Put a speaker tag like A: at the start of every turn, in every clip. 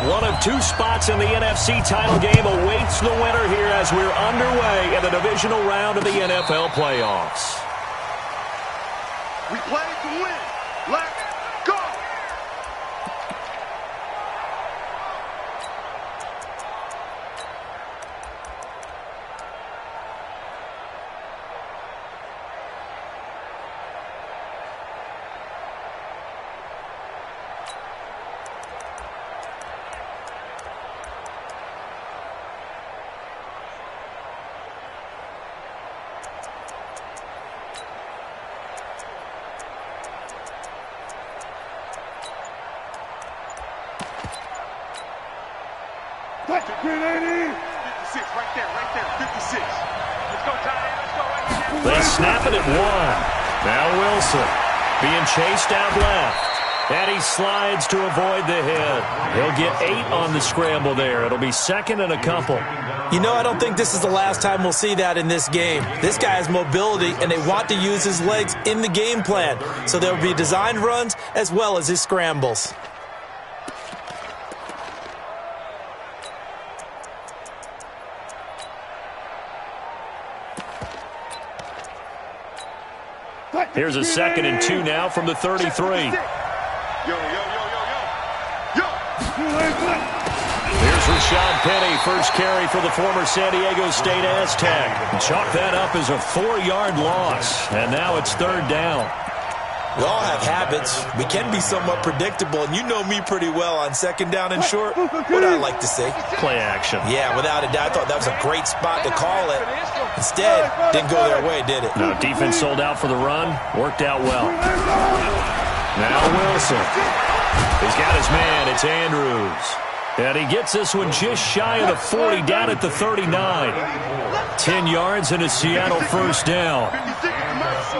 A: One of two spots in the NFC title game awaits the winner here as we're underway in the divisional round of the NFL playoffs.
B: We play to win. Let's go!
C: Green 80.
B: 56, right there, 56. Let's go, Johnny, let's go right here.
A: They snap it at one. Now Wilson being chased out left. And he slides to avoid the hit. He'll get 8 on the scramble there. It'll be second and a couple.
D: You know, I don't think this is the last time we'll see that in this game. This guy has mobility, and they want to use his legs in the game plan. So there will be designed runs as well as his scrambles.
A: Here's a 2nd and 2 now from the 33.
B: Yo.
A: Here's Rashad Penny, first carry for the former San Diego State Aztec. Chalk that up as a 4-yard loss, and now it's 3rd down.
D: We all have habits. We can be somewhat predictable, and you know me pretty well on 2nd down and short. What do I like to say?
A: Play action.
D: Yeah, without a doubt. I thought that was a great spot to call it. Instead, didn't go their way, did it?
A: No, defense sold out for the run. Worked out well. Now Wilson. He's got his man. It's Andrews. And he gets this one just shy of the 40, down at the 39. 10 yards and a Seattle first down.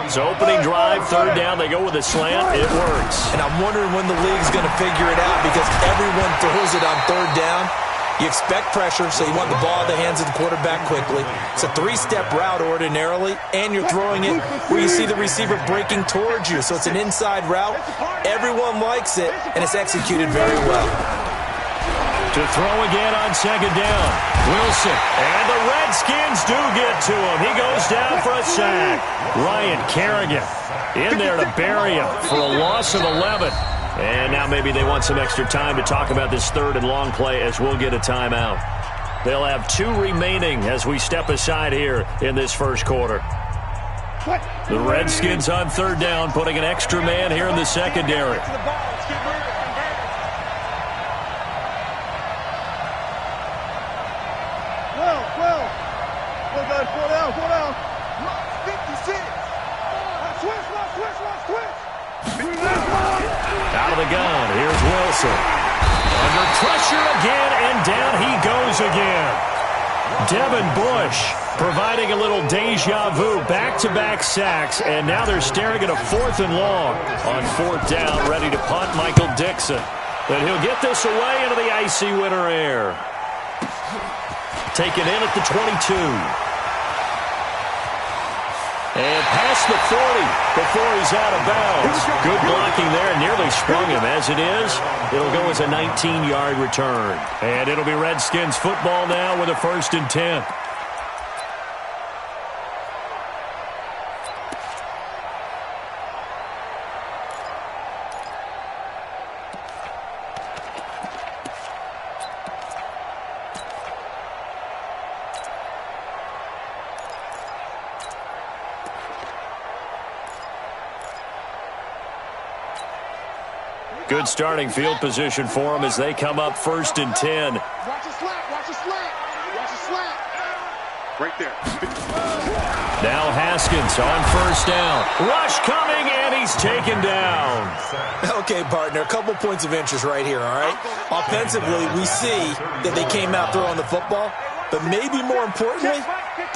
A: So opening drive, 3rd down, they go with a slant. It works.
D: And I'm wondering when the league's going to figure it out because everyone throws it on 3rd down. You expect pressure, so you want the ball in the hands of the quarterback quickly. It's a 3-step route ordinarily, and you're throwing it where you see the receiver breaking towards you. So it's an inside route. Everyone likes it, and it's executed very well.
A: To throw again on 2nd down. Wilson. And the Redskins do get to him. He goes down for a sack. Ryan Kerrigan in there to bury him for a loss of 11. And now maybe they want some extra time to talk about this 3rd and long play as we'll get a timeout. They'll have 2 remaining as we step aside here in this first quarter. The Redskins on 3rd down, putting an extra man here in the secondary. Out of the gun, here's Wilson. Under pressure again, and down he goes again. Devin Bush providing a little deja vu, back-to-back sacks, and now they're staring at a 4th and long. On 4th down, ready to punt Michael Dixon. But he'll get this away into the icy winter air. Taken in at the 22. And past the 40 before he's out of bounds. Good blocking there, nearly sprung him. As it is, it'll go as a 19-yard return. And it'll be Redskins football now with a 1st and 10. Good starting field position for them as they come up 1st and 10.
B: Watch a slant, watch a slant, watch a slant. Right there.
A: Now Haskins on 1st down. Rush coming, and he's taken down.
D: Okay, partner, a couple points of interest right here, all right? Offensively, we see that they came out throwing the football, but maybe more importantly,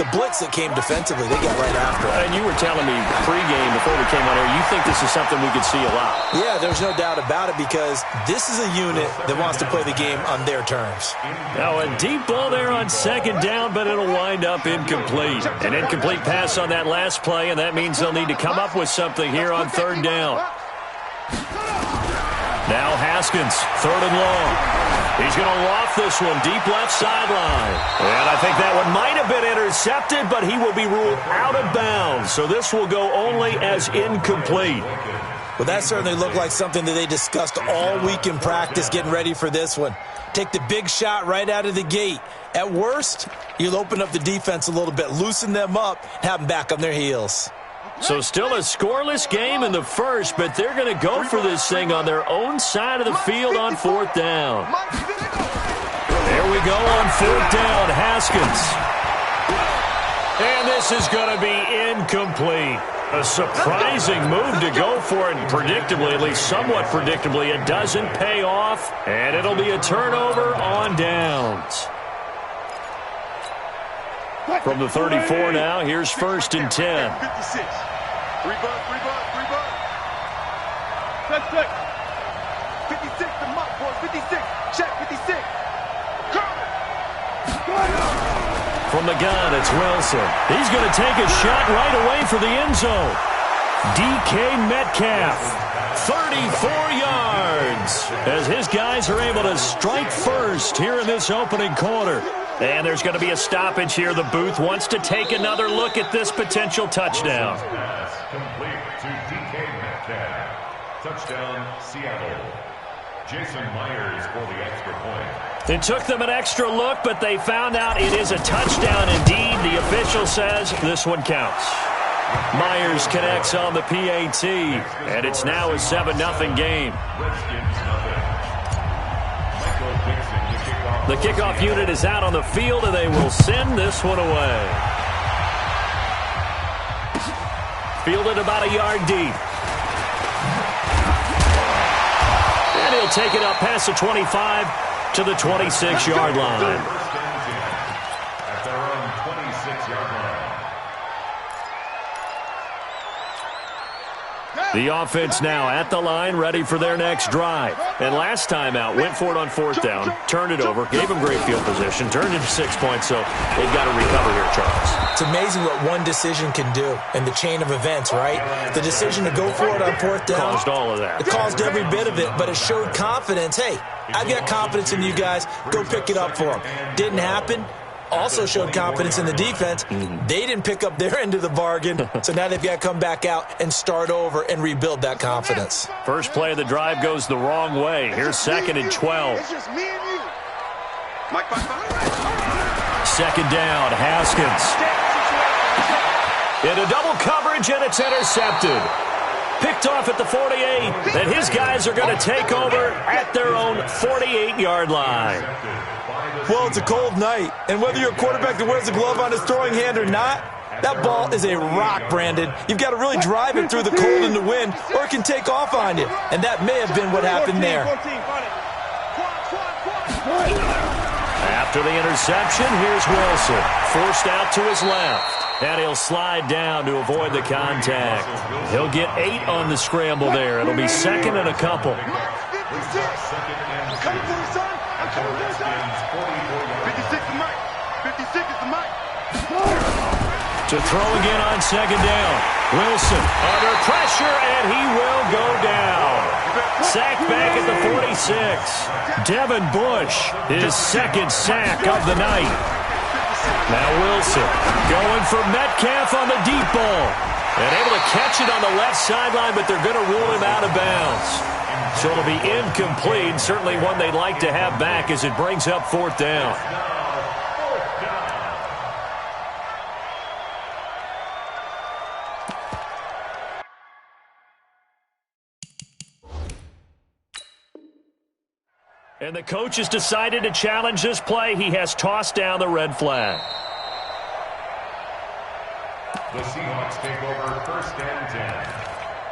D: the blitz that came defensively, they got right after it.
A: And you were telling me pregame before we came on here, you think this is something we could see a lot.
D: Yeah, there's no doubt about it because this is a unit that wants to play the game on their terms.
A: Now a deep ball there on 2nd down, but it'll wind up incomplete. An incomplete pass on that last play, and that means they'll need to come up with something here on 3rd down. Now Haskins, 3rd and long. He's going to loft this one deep left sideline. And I think that one might have been intercepted, but he will be ruled out of bounds. So this will go only as incomplete.
D: Well, that certainly looked like something that they discussed all week in practice getting ready for this one. Take the big shot right out of the gate. At worst, you'll open up the defense a little bit, loosen them up, have them back on their heels.
A: So still a scoreless game in the first, but they're going to go for this thing on their own side of the field on fourth down. There we go on fourth down, Haskins. And this is going to be incomplete. A surprising move to go for it, and predictably, at least somewhat predictably, it doesn't pay off, and it'll be a turnover on downs. From the 34 now, here's 1st and 10.
B: 56. Three bucks. Check. 56, the muck, boys. 56. Check, 56.
A: From the gun, it's Wilson. He's going to take a shot right away for the end zone. DK Metcalf, 34 yards, as his guys are able to strike first here in this opening quarter. And there's going to be a stoppage here. The booth wants to take another look at this potential touchdown.
C: Complete to DK Metcalf. Touchdown, Seattle. Jason Myers for the extra point.
A: It took them an extra look, but they found out it is a touchdown indeed. The official says this one counts. Myers connects on the PAT, and it's now a 7-0 game. The kickoff unit is out on the field, and they will send this one away. Fielded about a yard deep. And he'll take it up past the 25 to the 26-yard line.
C: At their own 26-yard line.
A: The offense now at the line, ready for their next drive. And last time out, went for it on fourth down, turned it over, gave them great field position, turned into 6 points, so they've got to recover here, Charles.
D: It's amazing what one decision can do in the chain of events, right? The decision to go for it on fourth down.
A: Caused all of that.
D: It caused every bit of it, but it showed confidence. Hey, I've got confidence in you guys. Go pick it up for them. Didn't happen. Also showed confidence in the defense. They didn't pick up their end of the bargain, so now they've got to come back out and start over and rebuild that confidence.
A: First play of the drive goes the wrong way. Here's 2nd and 12.
B: It's just me and you. Mike,
A: 2nd down, Haskins. Into double coverage, and it's intercepted. Picked off at the 48, and his guys are going to take over at their own 48-yard line.
D: Well, it's a cold night, and whether you're a quarterback that wears a glove on his throwing hand or not, that ball is a rock, Brandon. You've got to really drive it through the cold and the wind, or it can take off on you. And that may have been what happened there.
A: After the interception, here's Wilson. Forced out to his left. And he'll slide down to avoid the contact. He'll get 8 on the scramble there. It'll be 2nd and a couple.
B: 56 the mic. 56 is the mic.
A: To throw again on 2nd down. Wilson under pressure, and he will go down. Sacked back at the 46. Devin Bush, his 2nd sack of the night. Now Wilson going for Metcalf on the deep ball. And able to catch it on the left sideline, but they're going to rule him out of bounds. So it'll be incomplete. Certainly one they'd like to have back as it brings up 4th down. And the coach has decided to challenge this play. He has tossed down the red flag.
C: The Seahawks take over 1st and 10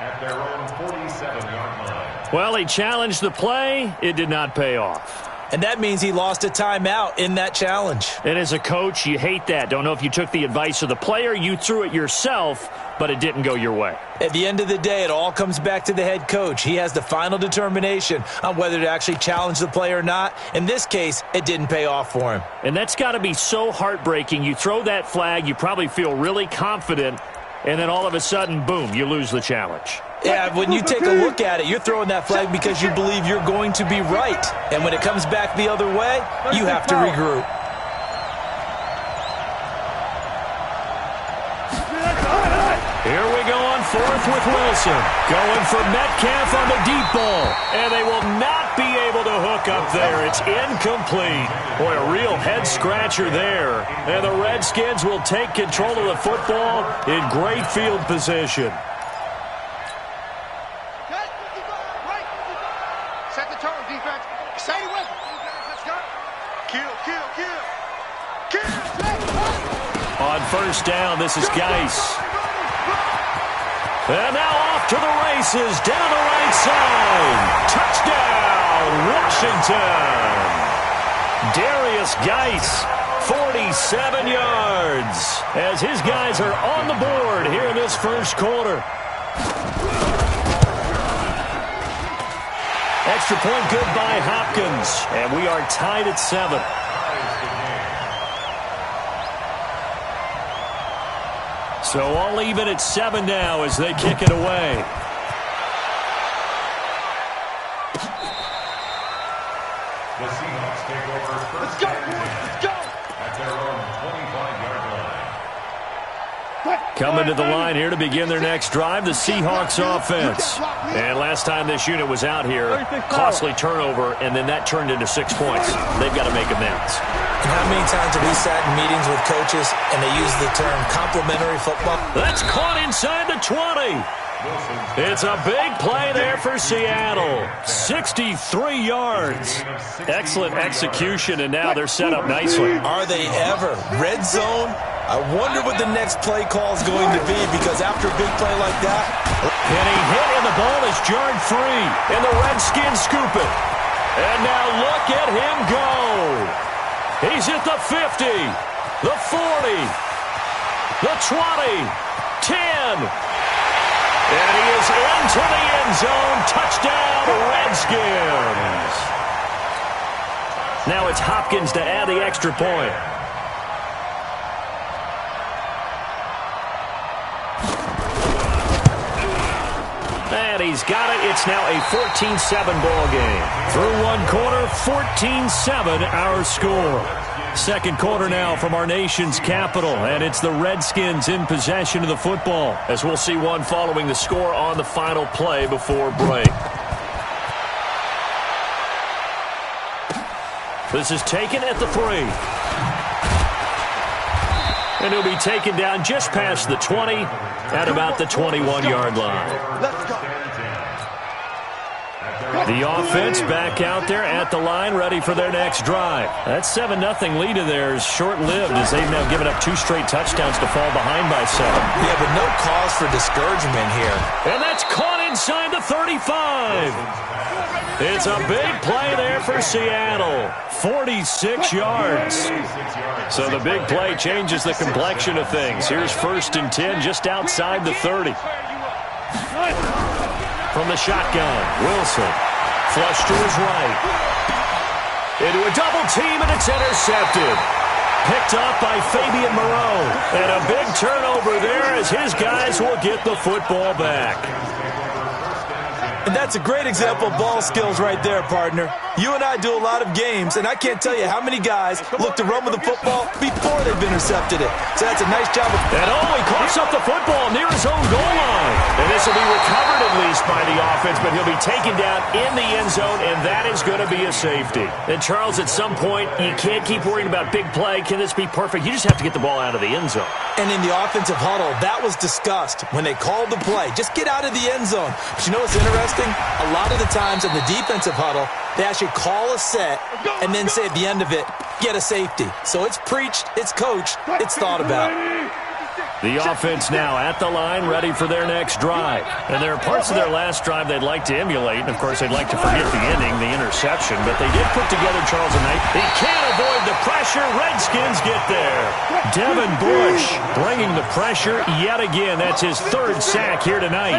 C: at their own 47-yard line.
A: Well, he challenged the play. It did not pay off.
D: And that means he lost a timeout in that challenge.
A: And as a coach, you hate that. Don't know if you took the advice of the player. You threw it yourself, but it didn't go your way.
D: At the end of the day, it all comes back to the head coach. He has the final determination on whether to actually challenge the play or not. In this case, it didn't pay off for him.
A: And that's got to be so heartbreaking. You throw that flag, you probably feel really confident, and then all of a sudden, boom, you lose the challenge.
D: Yeah, when you take a look at it, you're throwing that flag because you believe you're going to be right. And when it comes back the other way, you have to regroup.
A: Here we go on fourth with Wilson. Going for Metcalf on the deep ball. And they will not be able to hook up there. It's incomplete. Boy, a real head-scratcher there. And the Redskins will take control of the football in great field position.
B: Set the tone, defense. Stay with it. Let's go. Kill, kill, kill. Kill.
A: On first down, this is Geis. And now off to the races, down the right side. Touchdown, Washington. Darius Geis, 47 yards, as his guys are on the board here in this first quarter. Extra point good by Hopkins, and we are tied at 7. So all even at 7 now as they kick it away.
C: The Seahawks take over first and 10 at their own 25-yard line.
A: Coming to the line here to begin their next drive, the Seahawks offense. And last time this unit was out here, costly turnover, and then that turned into 6 points. They've got to make amends.
D: And how many times have we sat in meetings with coaches and they use the term complementary football?
A: That's caught inside the 20. It's a big play there for Seattle. 63 yards. Excellent execution, and now they're set up nicely.
D: Are they ever? Red zone? I wonder what the next play call is going to be, because after a big play like that...
A: And he hit, and the ball is jarred free. And the Redskins scoop it. And now look at him go. He's at the 50, the 40, the 20, 10. And he is into the end zone. Touchdown, Redskins. Now it's Hopkins to add the extra point. And he's got it. It's now a 14-7 ball game. Through one quarter, 14-7 our score. Second quarter now from our nation's capital, and it's the Redskins in possession of the football, as we'll see one following the score on the final play before break. This is taken at the 3. And he'll be taken down just past the 20 at about the 21-yard line.
B: Let's go.
A: The offense back out there at the line, ready for their next drive. That 7-0 lead of theirs short-lived, as they've now given up 2 straight touchdowns to fall behind by 7.
D: Yeah, but no cause for discouragement here.
A: And that's caught inside the 35. It's a big play there for Seattle. 46 yards. So the big play changes the complexion of things. Here's first and 10 just outside the 30. From the shotgun, Wilson. Flush to his right. Into a double team, and it's intercepted. Picked up by Fabian Moreau. And a big turnover there as his guys will get the football back.
D: And that's a great example of ball skills right there, partner. You and I do a lot of games, and I can't tell you how many guys look to run with the football before they've intercepted it. So that's a nice job of...
A: And he coughs up the football near his own goal line. And this will be recovered at least by the offense, but he'll be taken down in the end zone, and that is going to be a safety. And Charles, at some point, you can't keep worrying about big play. Can this be perfect? You just have to get the ball out of the end zone.
D: And in the offensive huddle, that was discussed when they called the play. Just get out of the end zone. But you know what's interesting? A lot of the times in the defensive huddle, they actually call a set and then say at the end of it, get a safety. So it's preached, it's coached, it's thought about.
A: The offense now at the line, ready for their next drive. And there are parts of their last drive they'd like to emulate. And, of course, they'd like to forget the ending, the interception. But they did put together Charles and Knight. He can't avoid the pressure. Redskins get there. Devin Bush bringing the pressure yet again. That's his 3rd sack here tonight.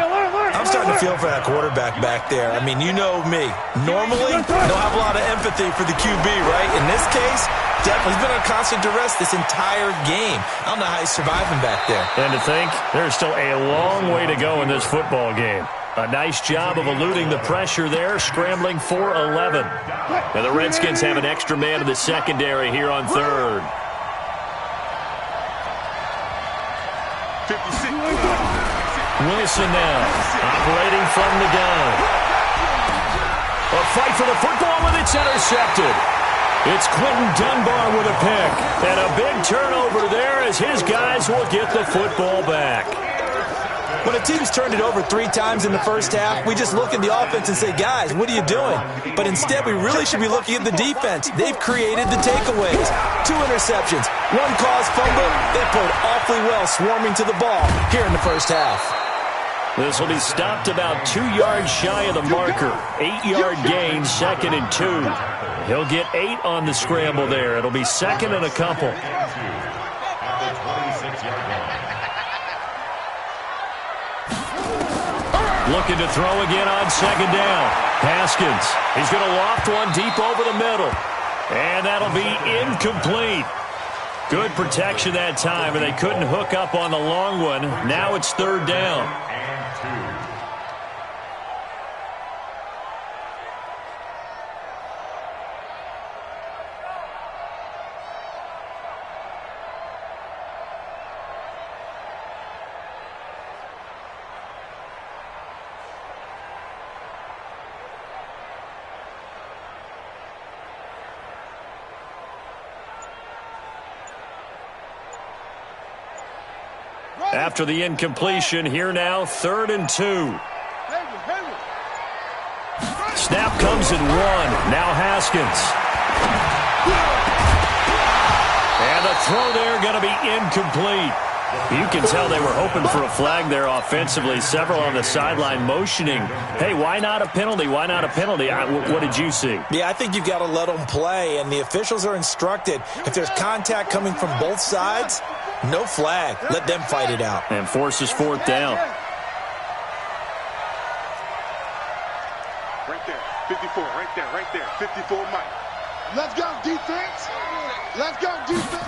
D: I'm starting to feel for that quarterback back there. I mean, you know me. Normally, don't have a lot of empathy for the QB, right? In this case, definitely. He's been on constant duress this entire game. I don't know how he's surviving back there.
A: And to think, there's still a long way to go in this football game. A nice job of eluding the pressure there, scrambling for 11. And the Redskins have an extra man in the secondary here on third.
B: 56.
A: Wilson now, operating from the gun. A fight for the football, and it's intercepted. It's Quentin Dunbar with a pick. And a big turnover there as his guys will get the football back.
D: When a team's turned it over 3 times in the first half, we just look at the offense and say, guys, what are you doing? But instead, we really should be looking at the defense. They've created the takeaways. 2 interceptions, 1 caused fumble. They played awfully well swarming to the ball here in the first half.
A: This will be stopped about 2 yards shy of the marker. 8-yard gain, 2nd and 2. He'll get 8 on the scramble there. It'll be 2nd and a couple.
C: At the 26-yard line.
A: Looking to throw again on 2nd down. Haskins. He's going to loft one deep over the middle. And that'll be incomplete. Good protection that time, and they couldn't hook up on the long one. Now it's 3rd down.
C: And 2.
A: After the incompletion, here now, 3rd and 2. Snap comes in 1. Now Haskins. And the throw there going to be incomplete. You can tell they were hoping for a flag there offensively. Several on the sideline motioning, hey, why not a penalty? Why not a penalty? What did you see?
D: Yeah, I think you've got to let them play, and the officials are instructed. If there's contact coming from both sides, no flag. Let them fight it out.
A: And forces 4th down.
B: Right there. 54. Right there. Right there. 54 Mike. Let's go, defense. Let's go, defense.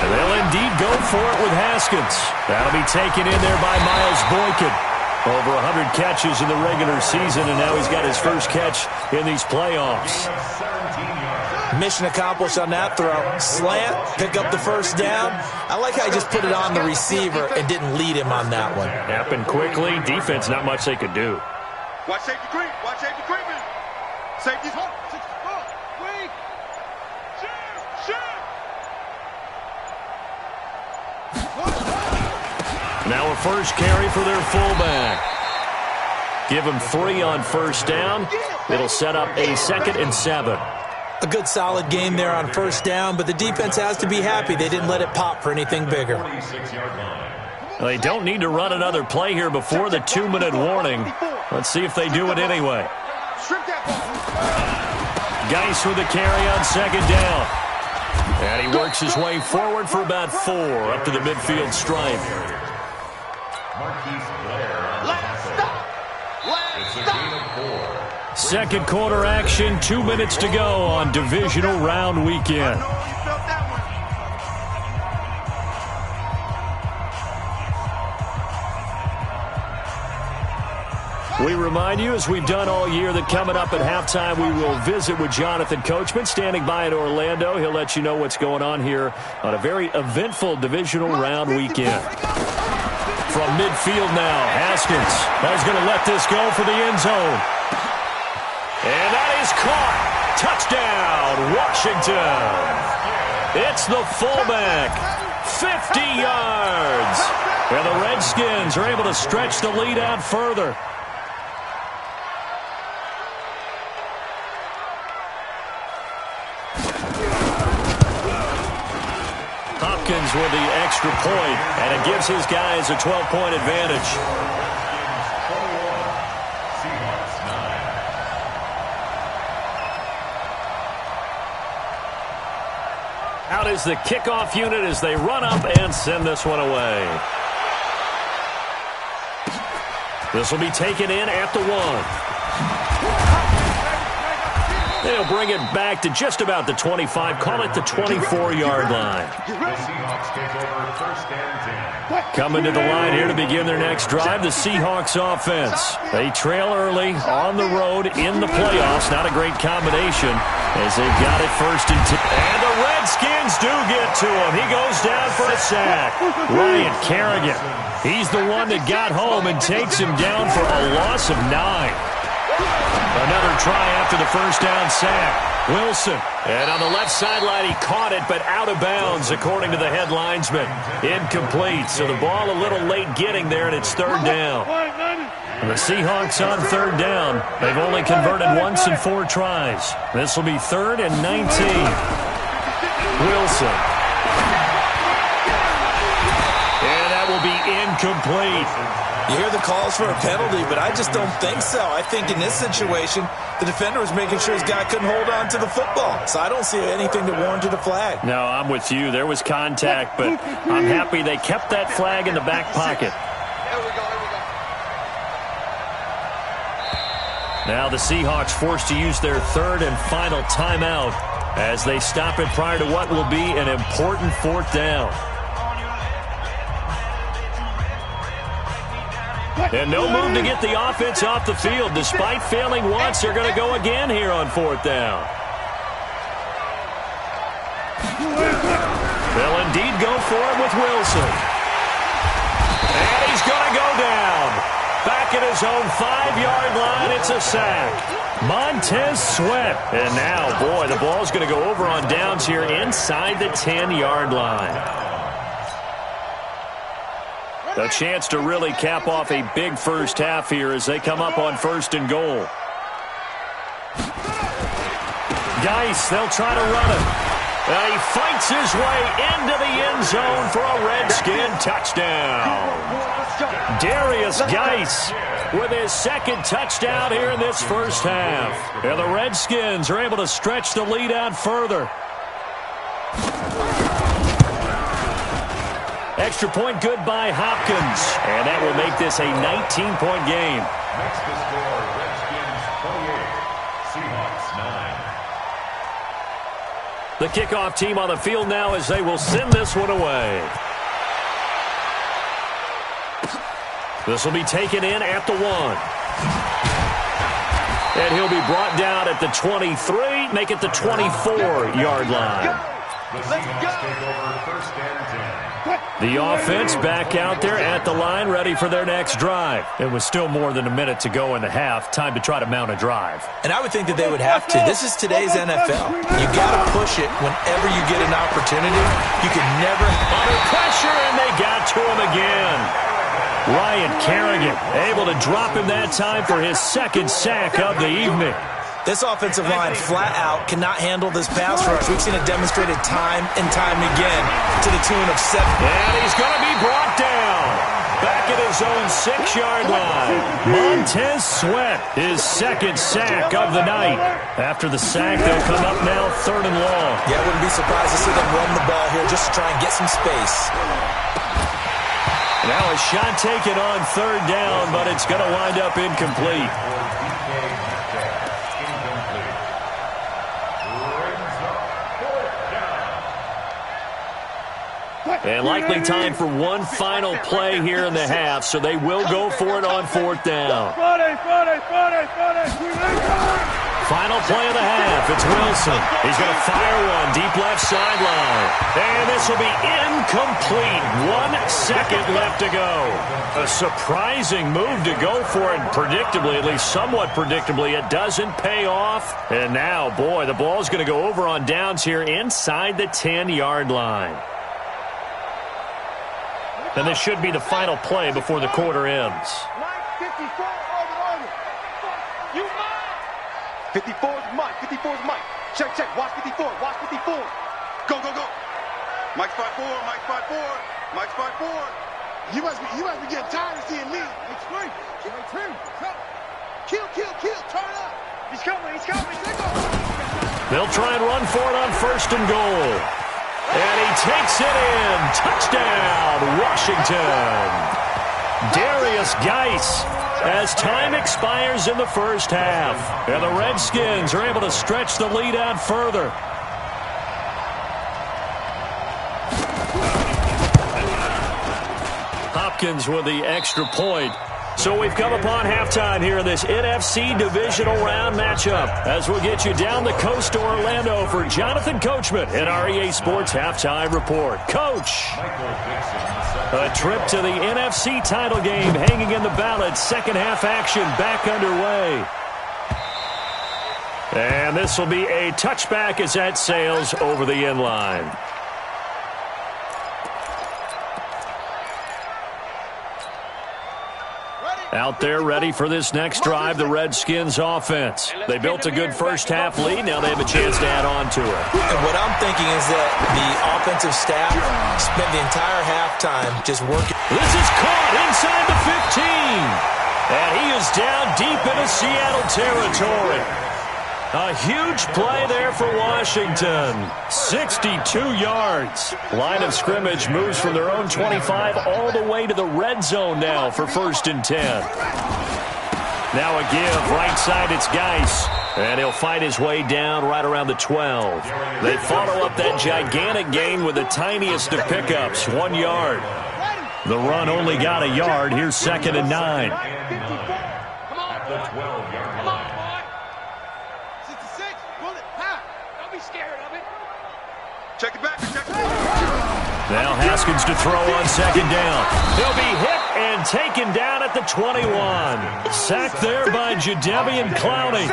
A: And they'll indeed go for it with Haskins. That'll be taken in there by Miles Boykin. Over 100 catches in the regular season, and now he's got his first catch in these playoffs.
D: Mission accomplished on that throw. Slant, pick up the first down. I like how he just put it on the receiver and didn't lead him on that one.
A: Happened quickly. Defense, not much they could do.
B: Watch safety creep. Watch safety creeping. Safety's home. Weak. Shoot.
A: Now a first carry for their fullback. Give him 3 on first down. It'll set up a 2nd and 7.
D: A good solid game there on first down, but the defense has to be happy they didn't let it pop for anything bigger.
A: They don't need to run another play here before the 2-minute warning. Let's see if they do it anyway. Geis with a carry on 2nd down. And he works his way forward for about 4 up to the midfield stripe. Second quarter action, 2 minutes to go on divisional round weekend. We remind you, as we've done all year, that coming up at halftime, we will visit with Jonathan Coachman, standing by in Orlando. He'll let you know what's going on here on a very eventful divisional round weekend. From midfield now, Haskins is going to let this go for the end zone. And that is caught. Touchdown, Washington. It's the fullback. 50 yards. And the Redskins are able to stretch the lead out further. Hopkins with the extra point, and it gives his guys a 12-point advantage. Out is the kickoff unit as they run up and send this one away. This will be taken in at the 1. They'll bring it back to just about the 25, call it the 24-yard line.
C: The Seahawks take over first and 10.
A: Coming to the line here to begin their next drive, the Seahawks offense. They trail early on the road in the playoffs. Not a great combination as they got it first and 10. And the Redskins do get to him. He goes down for a sack. Ryan Kerrigan. He's the one that got home and takes him down for a loss of 9. Another try after the first down sack. Wilson. And on the left sideline, he caught it, but out of bounds, according to the head linesman. Incomplete. So the ball a little late getting there, and it's third down. And the Seahawks on third down. They've only converted once in 4 tries. This will be 3rd and 19. Wilson. And that will be incomplete.
D: You hear the calls for a penalty, but I just don't think so. I think in this situation, the defender was making sure his guy couldn't hold on to the football. So I don't see anything that warranted a flag.
A: No, I'm with you. There was contact, but I'm happy they kept that flag in the back pocket. Now the Seahawks forced to use their 3rd and final timeout as they stop it prior to what will be an important 4th down. And no move to get the offense off the field. Despite failing once, they're going to go again here on 4th down. They'll indeed go for it with Wilson. And he's going to go down. Back at his own 5-yard line, it's a sack. Montez Sweat. And now, boy, the ball's going to go over on downs here inside the 10-yard line. A chance to really cap off a big first half here as they come up on 1st and goal. Geis, they'll try to run it. He fights his way into the end zone for a Redskin touchdown. Darius Geis with his 2nd touchdown here in this first half. And the Redskins are able to stretch the lead out further. Extra point good by Hopkins. And that will make this a 19-point game.
C: Makes the score Redskins 28, Seahawks 9.
A: The kickoff team on the field now as they will send this one away. This will be taken in at the 1. And he'll be brought down at the 23, make it the 24-yard line.
C: The Seahawks take over first and 10.
A: The offense back out there at the line, ready for their next drive. It was still more than a minute to go in the half. Time to try to mount a drive.
D: And I would think that they would have to. This is today's NFL. You got to push it whenever you get an opportunity. You can never...
A: Under pressure, and they got to him again. Ryan Kerrigan able to drop him that time for his 2nd sack of the evening.
D: This offensive line flat out cannot handle this pass rush. We've seen it demonstrated time and time again to the tune of 7.
A: And he's going to be brought down. Back at his own 6-yard line. Montez Sweat, his 2nd sack of the night. After the sack, they'll come up now 3rd and long.
D: Yeah, I wouldn't be surprised to see them run the ball here just to try and get some space.
A: Now a shot taken on 3rd down, but it's going to wind up incomplete. And likely time for one final play here in the half, so they will go for it on 4th down. Final play of the half. It's Wilson. He's going to fire one deep left sideline. And this will be incomplete. 1 second left to go. A surprising move to go for it. Predictably, at least somewhat predictably, it doesn't pay off. And now, boy, the ball's going to go over on downs here inside the 10-yard line. And this should be the final play before the quarter ends.
B: 54 is Mike. 54 is Mike. Check. Watch 54. Watch 54. Go. Mike's 5'4". Mike's 5'4". Mike's 5'4". You must be getting tired of seeing me. It's free. Kill. Turn up. He's coming.
A: They'll try and run for it on 1st and goal. And he takes it in. Touchdown, Washington. Darius Geis as time expires in the first half. And the Redskins are able to stretch the lead out further. Hopkins with the extra point. So we've come upon halftime here in this NFC divisional round matchup as we'll get you down the coast to Orlando for Jonathan Coachman in our EA Sports Halftime Report. Coach, a trip to the NFC title game hanging in the balance. Second half action back underway. And this will be a touchback as that sails over the end line. Out there ready for this next drive, the Redskins offense. They built a good first half lead. Now they have a chance to add on to it.
D: And what I'm thinking is that the offensive staff spent the entire halftime just working.
A: This is caught inside the 15. And he is down deep into Seattle territory. A huge play there for Washington. 62 yards. Line of scrimmage moves from their own 25 all the way to the red zone now for 1st and 10. Now a give. Right side, it's Geis. And he'll fight his way down right around the 12. They follow up that gigantic gain with the tiniest of pickups, 1 yard. The run only got a yard. Here's 2nd and 9.
C: At the 12-yard line.
B: Check it back. Check it back.
A: Now Haskins to throw on 2nd down. He'll be hit and taken down at the 21. Sacked there by Jadeveon Clowney.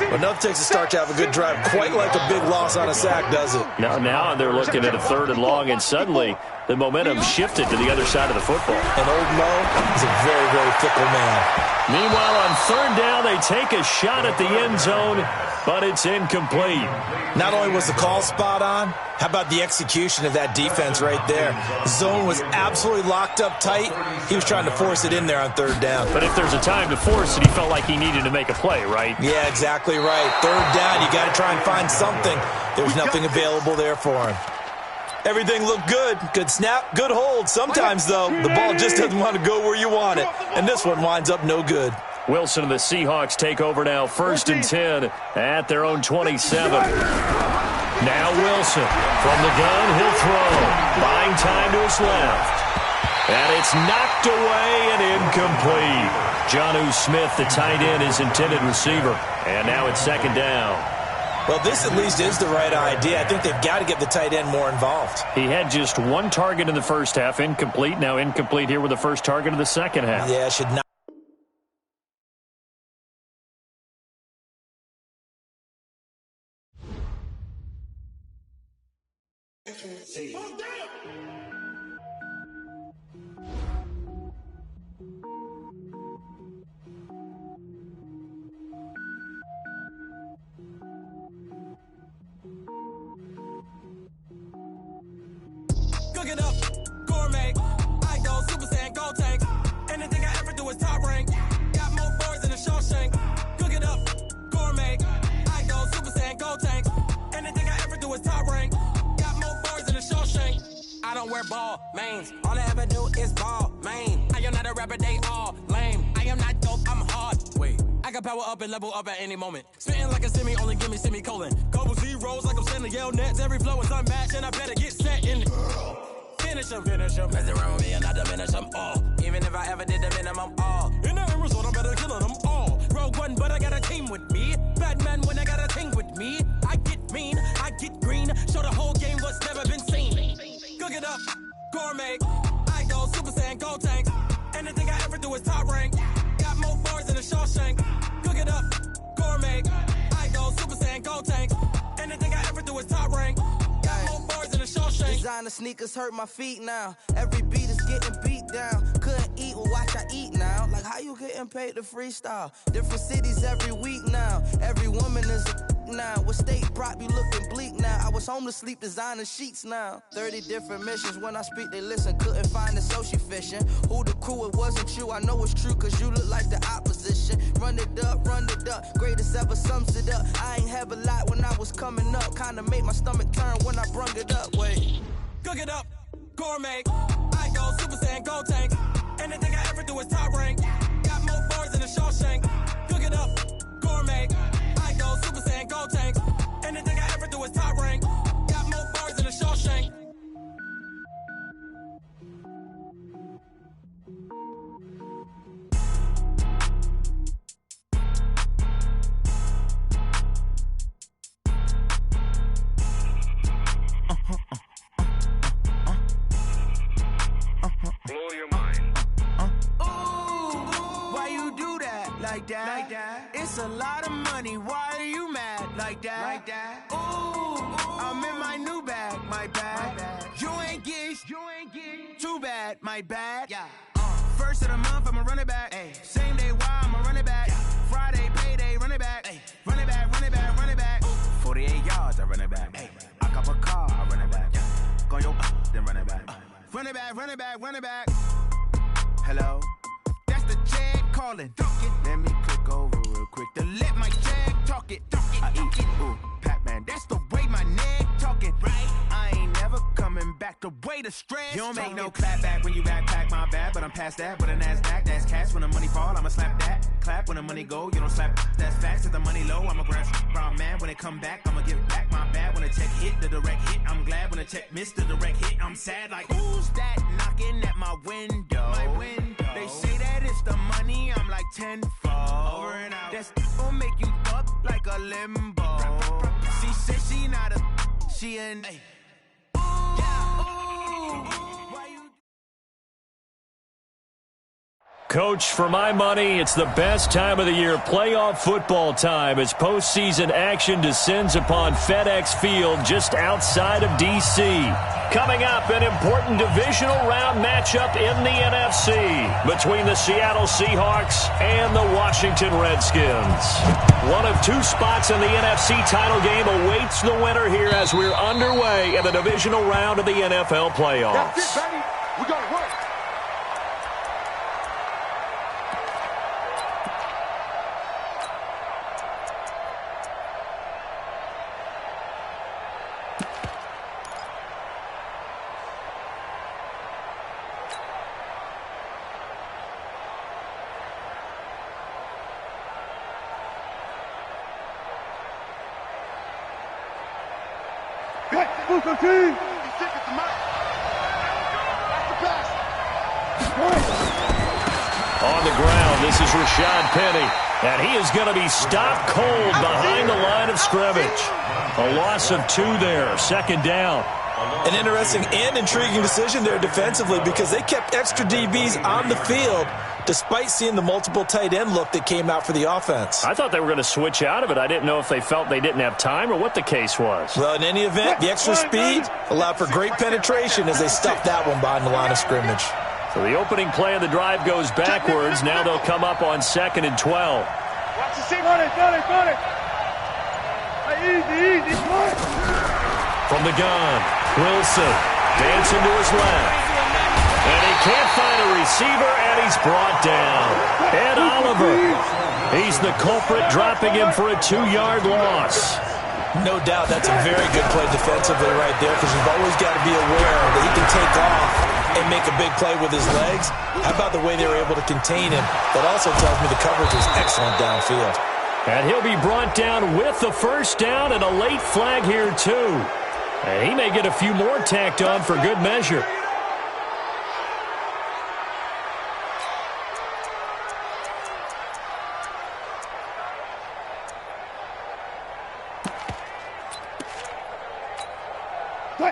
D: Well, nothing takes a start to have a good drive quite like a big loss on a sack, does it?
A: Now they're looking at a 3rd and long, and suddenly the momentum shifted to the other side of the football.
D: And old Mo is a very, very fickle man.
A: Meanwhile, on 3rd down, they take a shot at the end zone, but it's incomplete.
D: Not only was the call spot on, how about the execution of that defense right there? Zone was absolutely locked up tight. He was trying to force it in there on 3rd down.
A: But if there's a time to force it, he felt like he needed to make a play, right?
D: Yeah, exactly right. 3rd down, you got to try and find something. There's nothing available there for him. Everything looked good. Good snap, good hold. Sometimes, though, the ball just doesn't want to go where you want it. And this one winds up no good.
A: Wilson and the Seahawks take over now, 1st and 10 at their own 27. Now Wilson from the gun, he'll throw. Buying time to his left. And it's knocked away and incomplete. Jonnu Smith, the tight end, his intended receiver. And now it's 2nd down.
D: Well, this at least is the right idea. I think they've got to get the tight end more involved.
A: He had just 1 target in the first half, incomplete. Now incomplete here with the first target of the second half.
D: Yeah, should not.
E: Cook it up, gourmet. I go Super Saiyan, gold tank. Anything I ever do is top rank. Got more boys than a Shawshank. Cook it up, gourmet. I go Super Saiyan, gold tank. Anything I ever do is top rank. Got more boys than a Shawshank. I don't wear ball mains. All I ever do is ball main. I am not a rapper, they all lame. I am not dope, I'm hard. Wait, I can power up and level up at any moment. Spitting like a semi, only give me semicolon. Couple zeros like I'm sending yell nets. Every flow is unmatched and I better get set in. Finish him. Mess around with me and I diminish them all. Even if I ever did the minimum all. In the end result, I'm better killing them all. Rogue One, but I got a team with me. Batman when I got a team with me. I get mean, I get green. Show the whole game what's never been seen. Cook it up, gourmet. I go Super Saiyan, gold tank. Anything I ever do is top rank. Got more bars than a Shawshank. Cook it up, gourmet. I go Super Saiyan, gold tank. Anything I ever do is top rank. Got more bars than a Shawshank.
F: Designer sneakers hurt my feet now. Every beat is getting beat down. Couldn't eat, well watch I eat now. Like how you getting paid to freestyle? Different cities every week now. Every woman is a now. With state prop, you looking bleak now. I was home to sleep, designer sheets now. 30 different missions. When I speak, they listen. Couldn't find it, so she fishing. Who the crew? It wasn't you. I know it's true, cause you look like the opposition. Run it up, greatest ever sums it up. I ain't have a lot when I was coming up. Kinda made my stomach turn when I brung it up. Wait.
E: Cook it up, gourmet. I go Super Saiyan, gold tank. Anything I ever do is top rank. Got more bars than a Shawshank. Cook it up, gourmet. I go Super Saiyan, go tank. Anything I ever do is top rank. Got more bars than a Shawshank.
G: Blow your mind.
F: Why you do that like that? It's a lot of money. Why are you mad like that? I'm in my new bag, my bad. You ain't getting too bad, my bad. Yeah. First of the month, I'ma run it back. Same day, why I'ma run it back. Friday, payday, run it back. Run it back, run it back, run it back. 48 yards, I run it back. I cop a car, I run it back. Go your then run it back. Run it back, run it back, run it back. Hello? That's the check calling. Let me click over real quick to let my check talk it. I eat it, ooh, Pac-Man. That's the way my neck talking. Right? I ain't never coming back the way the stress. You don't make no clap back when you backpack my bad, but I'm past that with a NASDAQ. That's cash when the money fall, I'ma slap that. Clap when the money go, you don't slap. That's facts. If the money low, I'ma grab brown man. When it come back, I'ma give back my bad. When the check hit, the direct hit. I'm glad when the check missed the direct hit. I'm sad like, who's that knocking at my window? My window. They say that it's the money, I'm like tenfold. Over and out. That's gon' make you up like a limbo. She said she not a, she an.
A: Coach, for my money, it's the best time of the year, playoff football time, as postseason action descends upon FedEx Field just outside of D.C. Coming up, an important divisional round matchup in the NFC between the Seattle Seahawks and the Washington Redskins. One of two spots in the NFC title game awaits the winner here as we're underway in the divisional round of the NFL playoffs.
B: That's it, baby. We got to work.
C: Boost the team!
B: He's taking to Mike. That's the pass.
A: On the ground, this is Rashad Penny, and he is going to be stopped cold behind the line of scrimmage. A loss of 2 there, second down.
D: An interesting and intriguing decision there defensively because they kept extra DBs on the field despite seeing the multiple tight end look that came out for the offense.
A: I thought they were going to switch out of it. I didn't know if they felt they didn't have time or what the case was.
D: Well, in any event, the extra speed allowed for great penetration as they stuffed that one behind the line of scrimmage.
A: So the opening play of the drive goes backwards. Now they'll come up on 2nd and 12.
B: Watch the same.
C: Got it. Easy.
A: From the gun, Wilson dancing to his left. And he can't find a receiver, and he's brought down. Ed Oliver, he's the culprit, dropping him for a 2-yard loss.
D: No doubt that's a very good play defensively right there because you've always got to be aware that he can take off and make a big play with his legs. How about the way they were able to contain him? That also tells me the coverage was excellent downfield.
A: And he'll be brought down with the first down and a late flag here, too. And he may get a few more tacked on for good measure.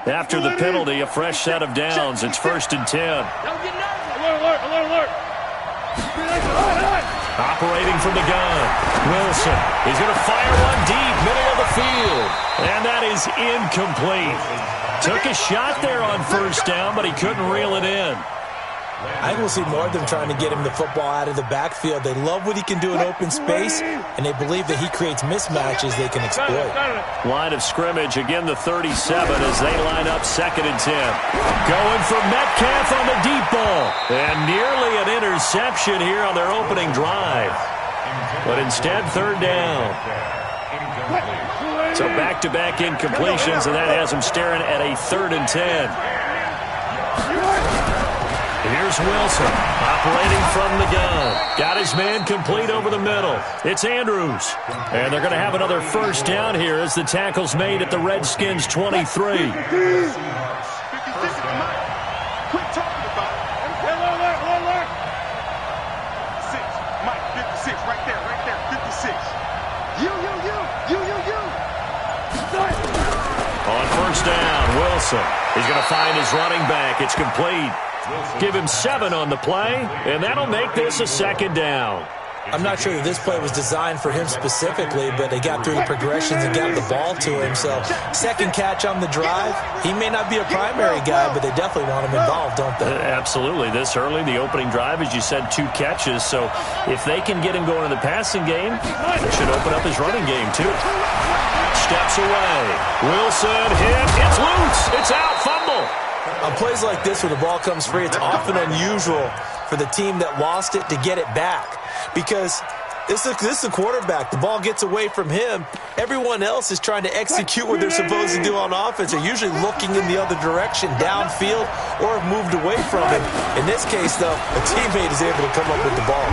A: After the penalty, a fresh set of downs. It's 1st and 10.
C: Alert.
A: Operating from the gun, Wilson. He's going to fire one deep, middle of the field. And that is incomplete. Took a shot there on 1st down, but he couldn't reel it in.
D: I think we'll see more of them trying to get him the football out of the backfield. They love what he can do in open space, and they believe that he creates mismatches they can exploit.
A: Line of scrimmage, again the 37 as they line up 2nd and 10. Going for Metcalf on the deep ball. And nearly an interception here on their opening drive. But instead, 3rd down. So back-to-back incompletions, and that has them staring at a 3rd and 10. Here's Wilson, operating from the gun. Got his man complete over the middle. It's Andrews. And they're going to have another first down here as the tackle's made at the Redskins' 23.
B: 56 Mike. Quit talking about it. Alert. 6, Mike, 56, right there, 56. You.
A: On first down, Wilson. He's going to find his running back. It's complete. Give him 7 on the play, and that'll make this a second down.
D: I'm not sure that this play was designed for him specifically, but they got through the progressions and got the ball to him. So second catch on the drive. He may not be a primary guy, but they definitely want him involved, don't they?
A: Absolutely. This early, the opening drive, as you said, 2 catches. So if they can get him going in the passing game, it should open up his running game too. Steps away. Wilson hit. It's loose. It's out. Fumble.
D: On plays like this where the ball comes free, it's often unusual for the team that lost it to get it back because this is the quarterback. The ball gets away from him. Everyone else is trying to execute what they're supposed to do on offense. They're usually looking in the other direction, downfield, or have moved away from him. In this case, though, a teammate is able to come up with the ball.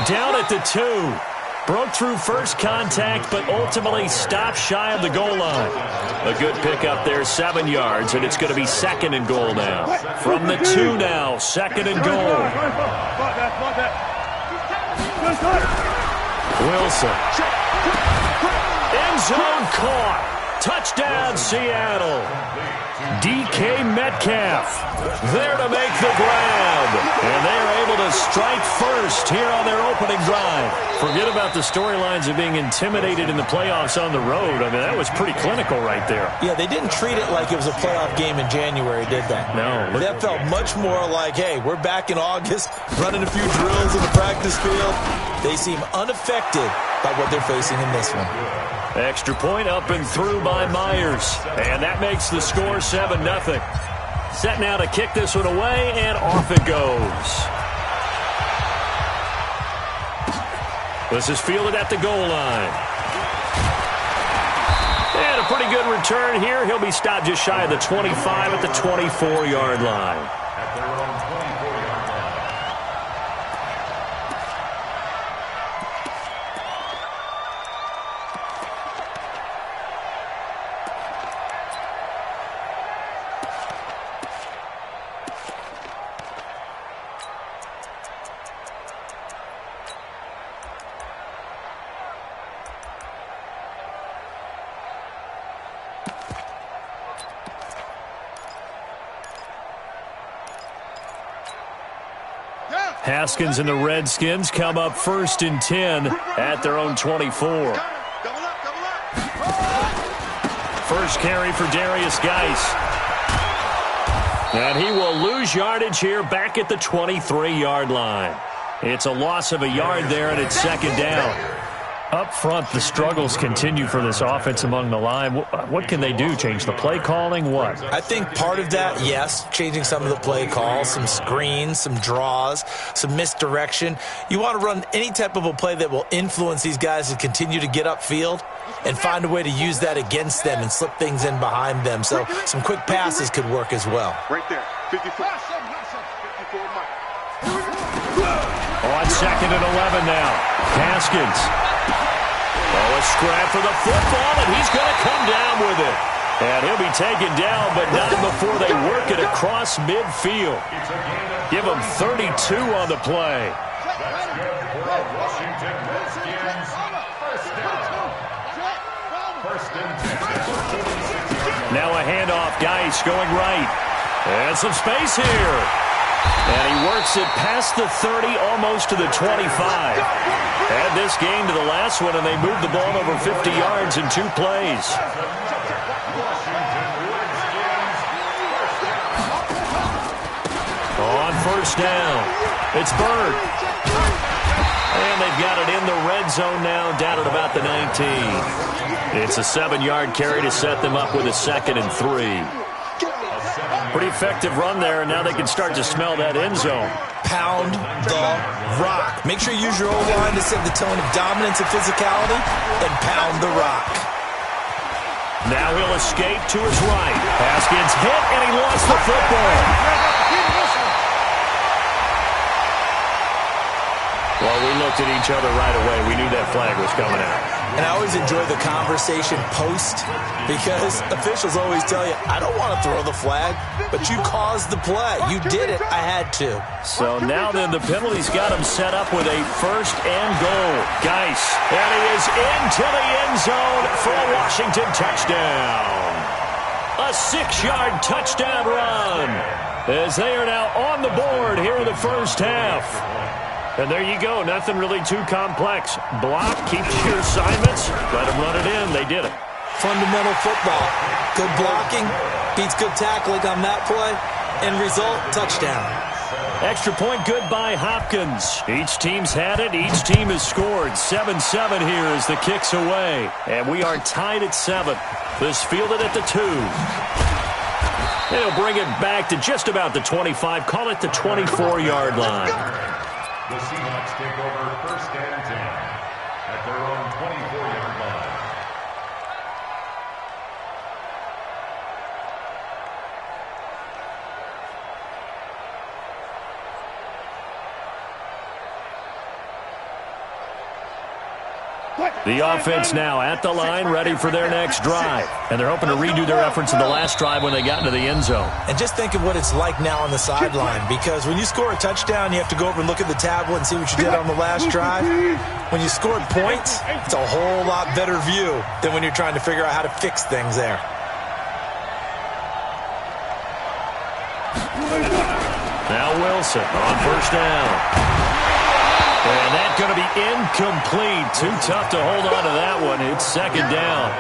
A: Down at the 2. Broke through first contact, but ultimately stopped shy of the goal line. A good pickup there, 7 yards, and it's going to be second and goal now. From the 2 now, second and goal. Wilson. End zone caught. Touchdown, Seattle. DK Metcalf there to make the grab. And they are able to strike first here on their opening drive. Forget about the storylines of being intimidated in the playoffs on the road. I mean, that was pretty clinical right there.
D: Yeah, they didn't treat it like it was a playoff game in January, did they?
A: No.
D: That felt much more like, hey, we're back in August, running a few drills in the practice field. They seem unaffected by what they're facing in this one.
A: Extra point up and through by Myers. And that makes the score 7-0. Set now to kick this one away, and off it goes. This is fielded at the goal line. And a pretty good return here. He'll be stopped just shy of the 25 at the 24-yard line.
C: At their own 24-yard line.
A: Haskins and the Redskins come up 1st and 10 at their own 24. First carry for Darius Geis. And he will lose yardage here back at the 23-yard line. It's a loss of a yard there, and it's second down. Up front, the struggles continue for this offense among the line. What can they do? Change the play calling? What?
D: I think part of that, yes, changing some of the play calls, some screens, some draws, some misdirection. You want to run any type of a play that will influence these guys to continue to get upfield and find a way to use that against them and slip things in behind them. So some quick passes could work as well.
B: Right there, 54 Mike.
A: On 2nd and 11 now. Haskins. Oh, a scrap for the football, and he's going to come down with it. And he'll be taken down, but not before they work it across midfield. Give him 32 on the play.
C: That's good for the Washington Redskins. First and 10.
A: Now a handoff. Geis going right. And some space here. And he works it past the 30, almost to the 25. Add this game to the last one, and they moved the ball over 50 yards in 2 plays. On first down, it's Bird. And they've got it in the red zone now, down at about the 19. It's a 7-yard carry to set them up with a 2nd and 3. Pretty effective run there, and now they can start to smell that end zone.
D: Pound the rock. Make sure you use your O-line to set the tone of dominance and physicality, and pound the rock.
A: Now he'll escape to his right. Haskins hit, and he lost the football. looked at each other right away. We knew that flag was coming out.
D: And I always enjoy the conversation post because officials always tell you, I don't want to throw the flag, but you caused the play. You did it. I had to.
A: So now then the penalty's got him set up with a first and goal. Geis, and he is into the end zone for a Washington touchdown. A 6-yard touchdown run as they are now on the board here in the first half. And there you go. Nothing really too complex. Block, keep your assignments, let them run it in. They did it.
D: Fundamental football. Good blocking beats good tackling on that play. End result, touchdown.
A: Extra point good by Hopkins. Each team's had it. Each team has scored. 7-7 here as the kick's away. And we are tied at 7. This fielded at the 2. They'll bring it back to just about the 25. Call it the 24-yard line.
C: The Seahawks take over first and 10 at their own 24-yard line.
A: The offense now at the line, ready for their next drive. And they're hoping to redo their efforts in the last drive when they got into the end zone.
D: And just think of what it's like now on the sideline, because when you score a touchdown, you have to go over and look at the tablet and see what you did on the last drive. When you scored points, it's a whole lot better view than when you're trying to figure out how to fix things there.
A: Now Wilson on first down. And that's going to be incomplete. Too tough to hold on to that one. It's second down.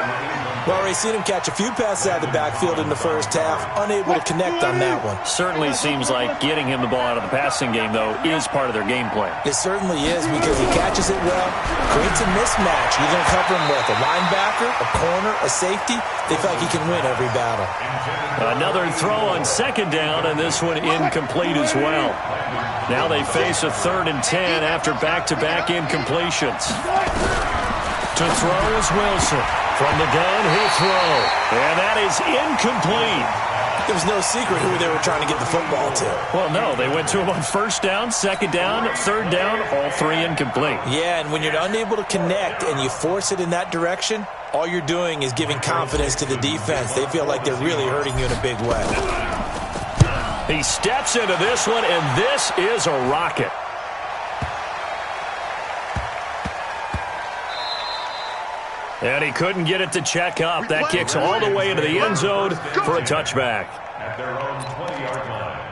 D: Well, we've seen him catch a few passes out of the backfield in the first half, unable to connect on that one.
A: Certainly seems like getting him the ball out of the passing game, though, is part of their game plan.
D: It certainly is, because he catches it well, creates a mismatch. You're going to cover him with a linebacker, a corner, a safety. They feel like he can win every battle.
A: Another throw on second down, and this one incomplete as well. Now they face a 3rd and 10 after back-to-back incompletions. To throw is Wilson. From the gun, he'll throw. And that is incomplete.
D: There was no secret who they were trying to get the football to.
A: Well, no. They went to him on first down, second down, third down, all 3 incomplete.
D: Yeah, and when you're unable to connect and you force it in that direction, all you're doing is giving confidence to the defense. They feel like they're really hurting you in a big way.
A: He steps into this one, and this is a rocket. And he couldn't get it to check up. That kicks all the way into the end zone for a touchback.
C: At their own 20-yard line.